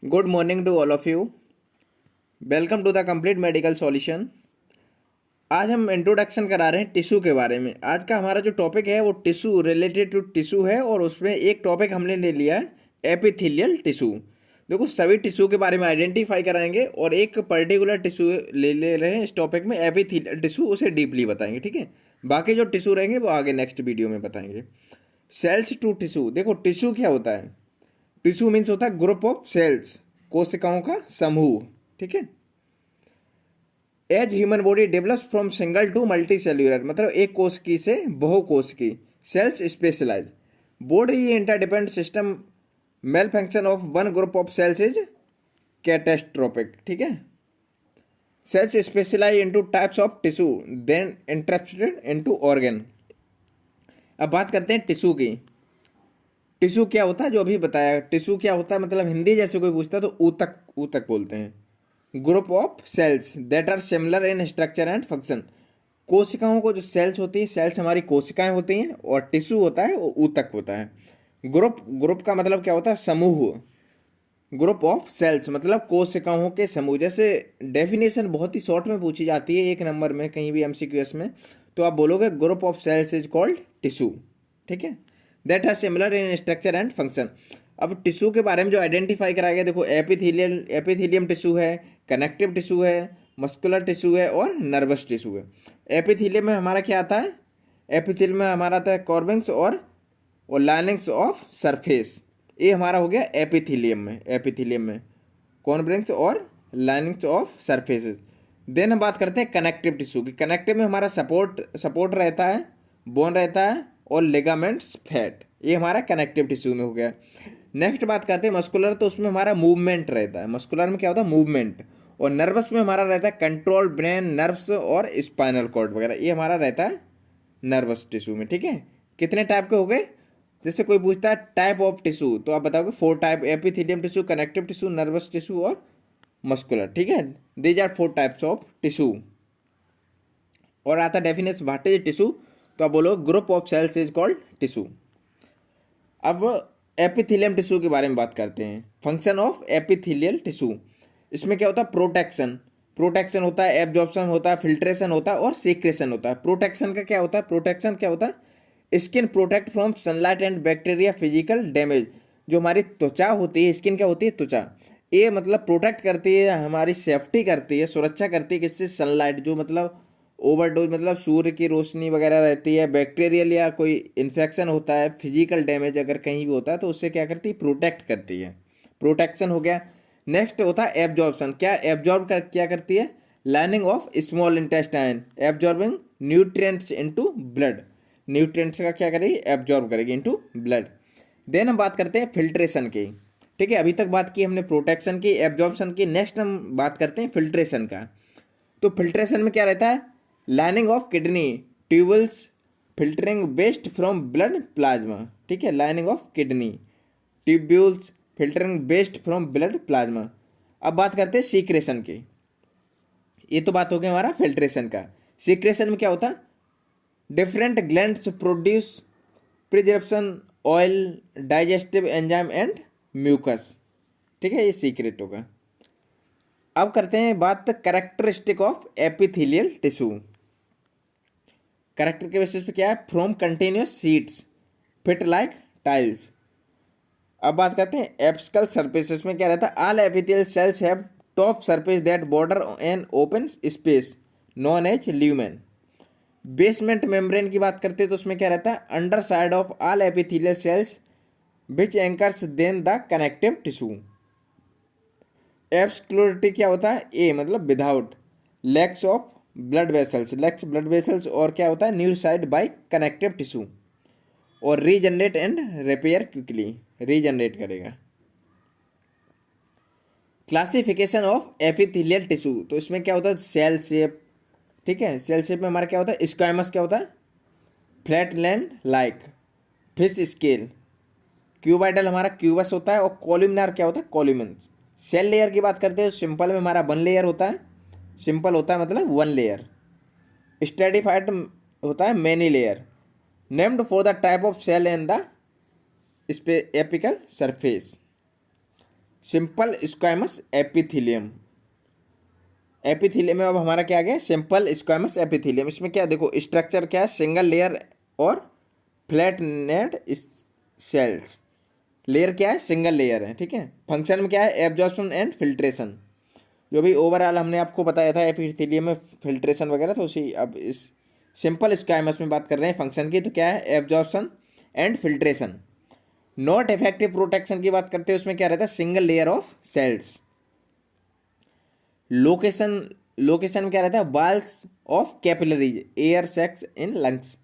Good morning to all of you. Welcome to the Complete Medical Solution. आज हम introduction करा रहे हैं टिश्यू के बारे में। आज का हमारा जो टॉपिक है वो टिश्यू रिलेटेड टू टिश्यू है और उसमें एक टॉपिक हमने ले लिया है एपिथेलियल टिश्यू। देखो सभी टिश्यू के बारे में आइडेंटिफाई कराएंगे और एक पर्टिकुलर टिश्यू ले रहे हैं इस टॉपिक में एपिथेलियल टिश्यू, उसे डीपली बताएंगे। ठीक है, बाकी जो टिश्यू रहेंगे वो आगे नेक्स्ट वीडियो में बताएंगे। सेल्स टू टिश्यू, देखो टिश्यू क्या होता है। टिश्यू मीन्स होता है ग्रुप ऑफ सेल्स, कोशिकाओं का समूह। ठीक है, as human body develops from single to multi cellular, मतलब एक कोशिकी से बहुकोशिकी। Cells specialise, body interdependent system, malfunction of one group of cells is catastrophic. ठीक है, cells specialise into types of tissue then interested into organ. अब बात करते हैं टिश्यू की। टिश्यू क्या होता है, जो अभी बताया। टिश्यू क्या होता है, मतलब हिंदी जैसे कोई पूछता है तो ऊतक, ऊतक बोलते हैं। Group of cells that are similar in structure and function, कोशिकाओं को जो सेल्स होती है, सेल्स हमारी कोशिकाएं होती हैं, और टिश्यू होता है वो ऊतक होता है। ग्रुप का मतलब क्या होता है, समूह। ग्रुप ऑफ सेल्स मतलब कोशिकाओं के समूह। जैसे डेफिनेशन बहुत ही शॉर्ट में पूछी जाती है एक नंबर में कहीं भी एमसीक्यूएस में, तो आप बोलोगे group of cells is called tissue. ठीक है, that are similar in structure and function. अब टिश्यू के बारे में जो आइडेंटिफाई कराया गया, देखो एपिथेलियम टिश्यू है, कनेक्टिव टिश्यू है, मस्कुलर टिश्यू है और नर्वस टिश्यू है। एपिथेलियम में हमारा क्या आता है, एपिथेलियम में हमारा आता है कॉर्बिंग्स और लाइनिंग्स ऑफ सरफेस। ये हमारा हो गया एपिथेलियम में। एपिथेलियम में कॉर्बिंग्स और लाइनिंग्स ऑफ सरफेसेस। देन हम बात करते हैं कनेक्टिव टिश्यू की। कनेक्टिव में हमारा सपोर्ट रहता है, बोन रहता है और लिगामेंट्स, फैट। ये हमारा कनेक्टिव टिश्यू में हो गया। नेक्स्ट बात करते हैं मस्कुलर, तो उसमें हमारा मूवमेंट रहता है। मस्कुलर में क्या होता है, मूवमेंट। और नर्वस में हमारा रहता है कंट्रोल, ब्रेन, नर्व्स और स्पाइनल कॉर्ड वगैरह। ये हमारा रहता है नर्वस टिश्यू में। ठीक है, कितने टाइप के हो गए। जैसे कोई पूछता है टाइप ऑफ टिश्यू, तो आप बताओगे 4 type, epithelium tissue, connective tissue, nervous tissue और मस्कुलर। ठीक है, these are 4 types of tissue. और आता डेफिनेशन व्हाट इज टिश्यू, तो आप बोलो group of cells is called tissue. अब एपिथेलियम टिश्यू के बारे में बात करते हैं। फंक्शन ऑफ एपिथेलियल टिश्यू, इसमें क्या होता है, प्रोटेक्शन होता है, एब्जॉर्प्शन होता है, फिल्ट्रेशन होता है और सीक्रेशन होता है। प्रोटेक्शन का क्या होता है, प्रोटेक्शन क्या होता है, skin protect from sunlight and bacteria, physical damage. जो हमारी त्वचा होती है, स्किन क्या होती है, त्वचा, ये मतलब प्रोटेक्ट करती है, हमारी सेफ्टी करती है, सुरक्षा करती है किससे, सनलाइट, जो मतलब ओवरडोज मतलब सूर्य की रोशनी वगैरह रहती है, बैक्टीरियल या कोई इन्फेक्शन होता है, फिजिकल डैमेज अगर कहीं भी होता है तो उससे क्या करती है, प्रोटेक्ट करती है। प्रोटेक्शन हो गया। नेक्स्ट होता है एब्जॉर्प्शन। क्या क्या करती है, lining of small intestine, absorbing nutrients into blood. Nutrients का क्या करेगी, एब्जॉर्ब करेगी इनटू ब्लड। देन हम बात करते हैं फिल्ट्रेशन की। ठीक है, अभी तक बात की हमने प्रोटेक्शन की, एब्जॉर्प्शन की। नेक्स्ट हम बात करते हैं फिल्ट्रेशन का। तो फिल्ट्रेशन में क्या रहता है, lining of kidney tubules filtering waste from blood plasma. ठीक है, lining of kidney tubules filtering waste from blood plasma. अब बात करते हैं सीक्रेशन की। ये तो बात हो गई हमारा फिल्ट्रेशन का। सीक्रेशन में क्या होता है, different glands produce preservation oil, digestive enzyme and mucus. ठीक है, ये सीक्रेट होगा। अब करते हैं बात characteristic of epithelial tissue. Character के बेसिस पे क्या है, from continuous sheets fit like tiles. अब बात करते हैं एपिकल सरफेसेस में क्या रहता है, all epithelial cells have top surface that border an open space known as lumen. Basement membrane की बात करते हैं तो उसमें क्या रहता है, under side of all epithelial cells which anchors then the connective tissue. एब्सक्लूडिटी क्या होता है, ए मतलब without, lacks of blood vessels, lacks blood vessels, और क्या होता है, new side by connective tissue, और regenerate and repair quickly, regenerate करेगा। क्लासिफिकेशन ऑफ एपिथेलियल टिश्यू, तो इसमें क्या होता है, सेल शेप। ठीक है, सेल शेप में हमारा क्या होता है, स्क्वामस क्या होता है, flat land like, fish scale. Cuboidal हमारा क्यूबस होता है, और कॉलमनार क्या होता है, कॉलमन्स। सेल लेयर की बात करते हैं, सिंपल में हमारा 1 लेयर होता है, सिंपल होता है मतलब 1 लेयर। स्ट्रेटिफाइड होता है many layer, named for the type of cell and the apical surface. Simple squamous epithelium. Epithelium में अब हमारा क्या आ गया, सिंपल स्क्वामस एपिथेलियम। इसमें क्या देखो स्ट्रक्चर क्या है, सिंगल लेयर और फ्लैट नेट सेल्स। लेयर क्या है, सिंगल लेयर है, ठीक है। फंक्शन में क्या है, एब्जॉर्प्शन एंड फिल्ट्रेशन। जो भी ओवरऑल हमने आपको बताया था एपिथेलियम में फिल्ट्रेशन वगैरह, तो उसी अब इस सिंपल स्क्वामस में बात कर रहे हैं फंक्शन की, तो क्या है, absorption and filtration. Not effective protection की बात करते हैं, उसमें क्या रहता है, single layer of cells. Location, location में क्या रहता है, walls of capillaries, air sacs in lungs,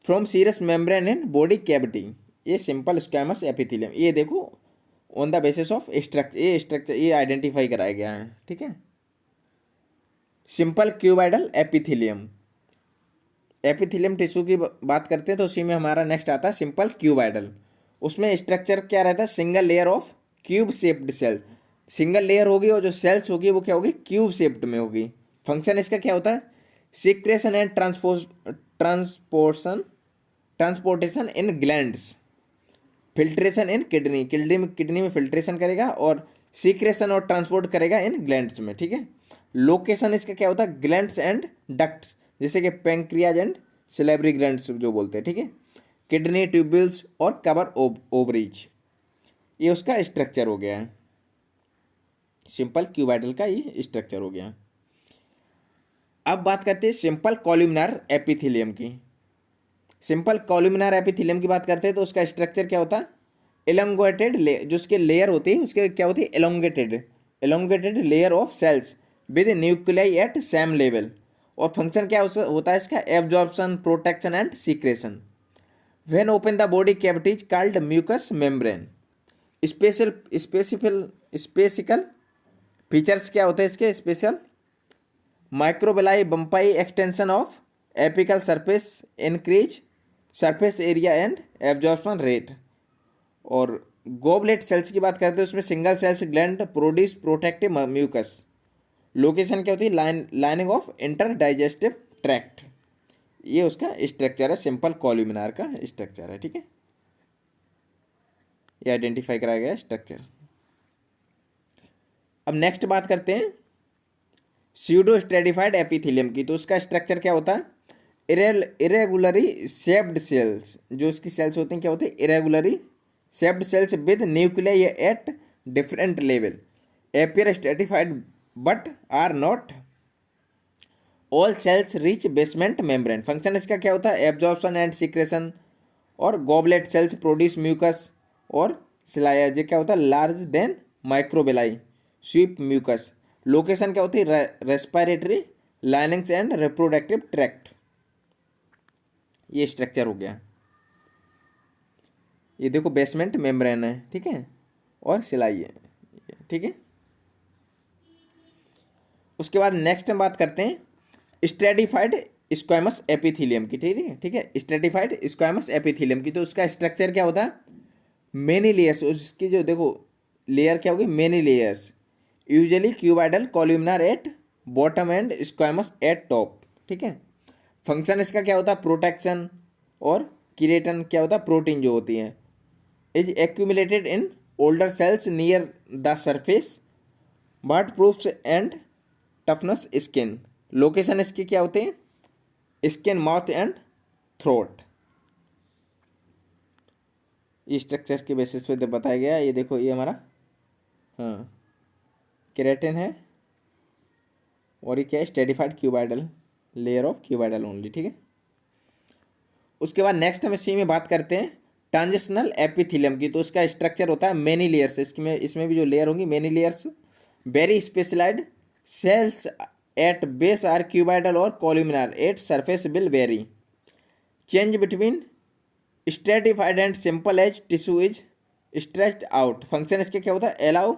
from serous membrane in body cavity. ये सिंपल स्क्वामस एपिथेलियम, ये देखो on the basis of structure ये आइडेंटिफाई कराया गया है, ठीक है। Simple cuboidal epithelium. Epithelium tissue की बात करते हैं तो उसी में हमारा नेक्स्ट आता है सिंपल क्यूबाइडल। उसमें स्ट्रक्चर क्या रहता है, single layer of cube shaped cell. Single layer होगी और जो सेल्स होगी वो क्या होगी, क्यूब शेप्ड में होगी। फंक्शन इसका क्या होता है, secretion and transportation in glands, filtration in kidney, kidney में फिल्ट्रेशन करेगा और सीक्रेशन और ट्रांसपोर्ट करेगा इन ग्लैंड्स में, ठीक है। लोकेशन इसका क्या होता है, ग्लैंड्स एंड डक्ट्स, जैसे कि पैंक्रियाज एंड सिलेब्री ग्लैंड्स जो बोलते हैं, ठीक है। किडनी ट्यूब्यूल्स और कवर ओवरीज, ये उसका स्ट्रक्चर हो गया है। सिंपल क्यूबाइडल का ये स्ट्रक्चर हो गया। अब बात करते हैं सिंपल कॉलमनार एपिथेलियम की। सिंपल कॉलमनार एपिथेलियम की बात करते हैं तो उसका स्ट्रक्चर क्या होता है, एलोंगेटेड, जो उसके लेयर होती है उसके क्या होती है, elongated layer of cells with nuclei at same level. और फंक्शन क्या होता है इसका, absorption, protection and secretion. When open the body cavity is called mucous membrane. Special features क्या होते हैं इसके, special microvilli bumpy extension of apical surface, increase surface area and absorption rate. और गोबलेट सेल्स की बात करते हैं उसमें single cells gland produce protective mucus. Location क्या होती है, lining of inter digestive tract. ये उसका स्ट्रक्चर है, सिंपल कॉलमनार का स्ट्रक्चर है, ठीक है। ये आइडेंटिफाई कराया गया स्ट्रक्चर। अब नेक्स्ट बात करते हैं स्यूडो स्ट्रेटिफाइड एपिथेलियम की। तो उसका स्ट्रक्चर क्या होता है, इरेगुलरी शेप्ड सेल्स। जो इसकी सेल्स होती हैं क्या होती है, irregularly shaped cells with nuclei at different level, appear stratified but are not all cells reach basement membrane. Function इसका क्या होता है, एब्जॉर्प्शन एंड सीक्रेशन। और गॉबलेट सेल्स प्रोड्यूस म्यूकस और सिलाया, जो क्या होता है, large then microvilli sweep mucus. Location क्या होती है, respiratory linings and reproductive tract. ये स्ट्रक्चर हो गया। ये देखो बेसमेंट मेम्ब्रेन है, ठीक है, और सिलाई है, ठीक है। उसके बाद नेक्स्ट हम बात करते हैं स्ट्रेटिफाइड स्क्वामस एपिथेलियम की, ठीक है, स्ट्रेटिफाइड स्क्वामस एपिथेलियम की। तो उसका स्ट्रक्चर क्या होता है, मेनी लेयर्स। उसकी जो देखो लेयर क्या होगी, many layers, usually cuboidal columnar at bottom and squamous eight top, ठीक है। फंक्शन इसका क्या होता है, प्रोटेक्शन। और किरेटन क्या होता है, प्रोटीन जो होती है, is accumulated in older cells near the surface, but proofs and toughness skin. Location इसकी क्या होते हैं, स्किन, माउथ एंड थ्रोट। ये स्ट्रक्चर के बेसिस पे बताया गया। ये देखो ये हमारा, हाँ, केराटिन है और ये क्या है, stratified cuboidal, layer of cuboidal only, ठीक है। उसके बाद नेक्स्ट हम इसी में बात करते हैं ट्रांजिशनल एपिथेलियम की। तो उसका स्ट्रक्चर होता है मेनी लेयर्स। इसमें भी जो लेयर होंगी many layers, very specialised cells at base are cuboidal और columnar, at surface will vary, change between stratified and simple as tissue is stretched out. Function इसके क्या होता है, allow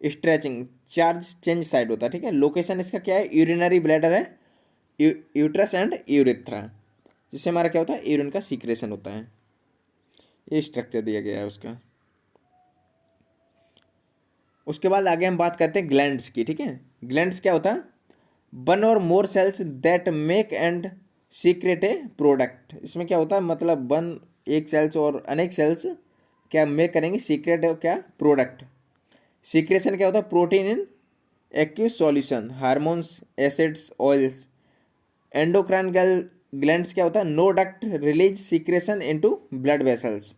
stretching, charge change side होता है, ठीक है। लोकेशन इसका क्या है, यूरिनरी ब्लैडर है, यूट्रस एंड यूरिथ्रा, जिससे हमारा क्या होता है, यूरिन का सीक्रेशन होता है। ये स्ट्रक्चर दिया गया है उसका। उसके बाद आगे हम बात करते हैं ग्लैंड्स की, ठीक है। ग्लैंड्स क्या होता है, वन और more cells that make and secrete a product. इसमें क्या होता है, मतलब वन, एक सेल्स और अनेक सेल्स क्या मेक करेंगे, सीक्रेट क्या, प्रोडक्ट। सीक्रेशन क्या होता है? Protein in aqueous solution, hormones, acids, oils. Endocrine glands क्या होता है? No duct release secretion into blood vessels,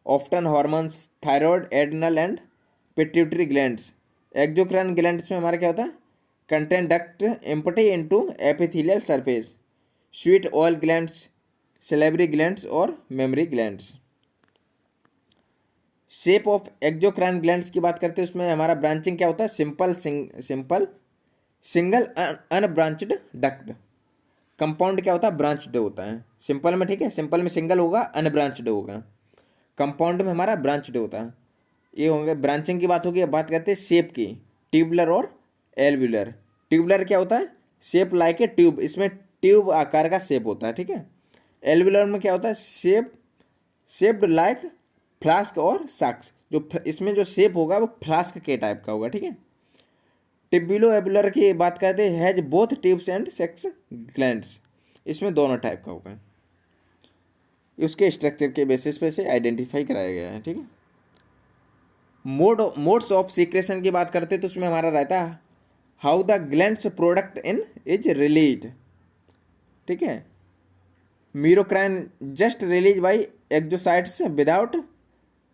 often hormones, thyroid, adrenal and pituitary glands. Exocrine glands में हमारा क्या होता है? Contain duct empty into epithelial surface, sweat oil glands, salivary glands और mammary glands. Shape of exocrine glands की बात करते हैं, उसमें हमारा ब्रांचिंग क्या होता है? Simple single unbranched duct. Compound क्या होता है? ब्रांच्ड होता है सिंपल में, ठीक है। सिंपल में सिंगल होगा, अनब्रांच्ड होगा। कंपाउंड में हमारा ब्रांच्ड होता है। ये होंगे ब्रांचिंग की बात होगी। अब बात करते हैं शेप की, ट्यूबुलर और एल्व्यूलर। ट्यूबुलर क्या होता है? शेप लाइक ए ट्यूब, इसमें ट्यूब आकार का शेप होता है, ठीक है। एल्व्यूलर में क्या होता है? शेप्ड लाइक फ्लास्क और साक्स, इसमें जो शेप होगा वो फ्लास्क के टाइप का होगा, ठीक है। टिब्यूलो एब्यूलर की बात करते हैं, has both tubes and sex glands, इसमें दोनों टाइप का होगा। उसके स्ट्रक्चर के बेसिस पे से आइडेंटिफाई कराया गया है, ठीक है। मोड्स ऑफ सीक्रेशन की बात करते हैं तो उसमें हमारा रहता है how the glands product in is release, ठीक है। Merocrine just release by exocytosis without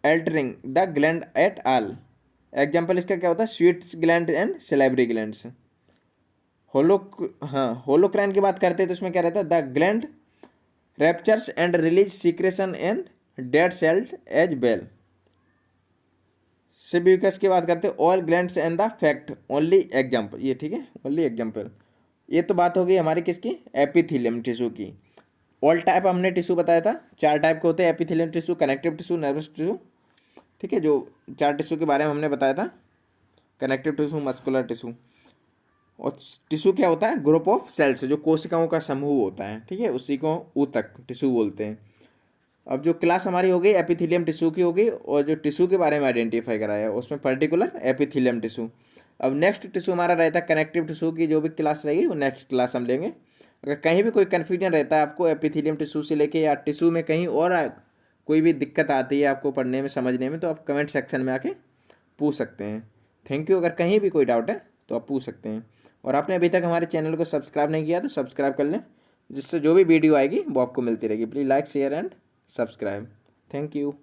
altering the gland at all. Example इसका क्या होता है? Sweat gland and salivary glands. Holocrine की बात करते हैं तो उसमें क्या रहता है? The gland ruptures and release secretion and dead cells as well. Sebaceous की बात करते हैं, all glands and the fact only example, ये ठीक है, ओनली एग्जाम्पल। ये तो बात हो गई हमारी किसकी? एपिथेलियम टिश्यू की। ऑल टाइप हमने टिश्यू बताया था, 4 टाइप के होते हैं epithelium tissue, connective tissue, nervous tissue, ठीक है। जो 4 टिश्यू के बारे में हमने बताया था, कनेक्टिव टिश्यू, मस्कुलर टिश्यू। और टिश्यू क्या होता है? ग्रुप ऑफ सेल्स, जो कोशिकाओं का समूह होता है, ठीक है, उसी को ऊतक टिश्यू बोलते हैं। अब जो क्लास हमारी हो गई एपिथेलियम टिश्यू की होगी, और जो टिश्यू के बारे में आइडेंटिफाई कराया उसमें पर्टिकुलर एपिथेलियम टिश्यू। अब नेक्स्ट टिश्यू हमारा रहता है कनेक्टिव टिश्यू की, जो भी क्लास रहेगी वो नेक्स्ट क्लास हम लेंगे। अगर कहीं भी कोई कन्फ्यूजन रहता है आपको एपिथेलियम टिश्यू से लेके, या टिश्यू में कहीं और कोई भी दिक्कत आती है आपको पढ़ने में, समझने में, तो आप कमेंट सेक्शन में आके पूछ सकते हैं। Thank you. अगर कहीं भी कोई डाउट है तो आप पूछ सकते हैं। और आपने अभी तक हमारे चैनल को सब्सक्राइब नहीं किया तो सब्सक्राइब कर लें, जिससे जो भी वीडियो आएगी वो आपको मिलती रहेगी। Please like, share and subscribe. Thank you.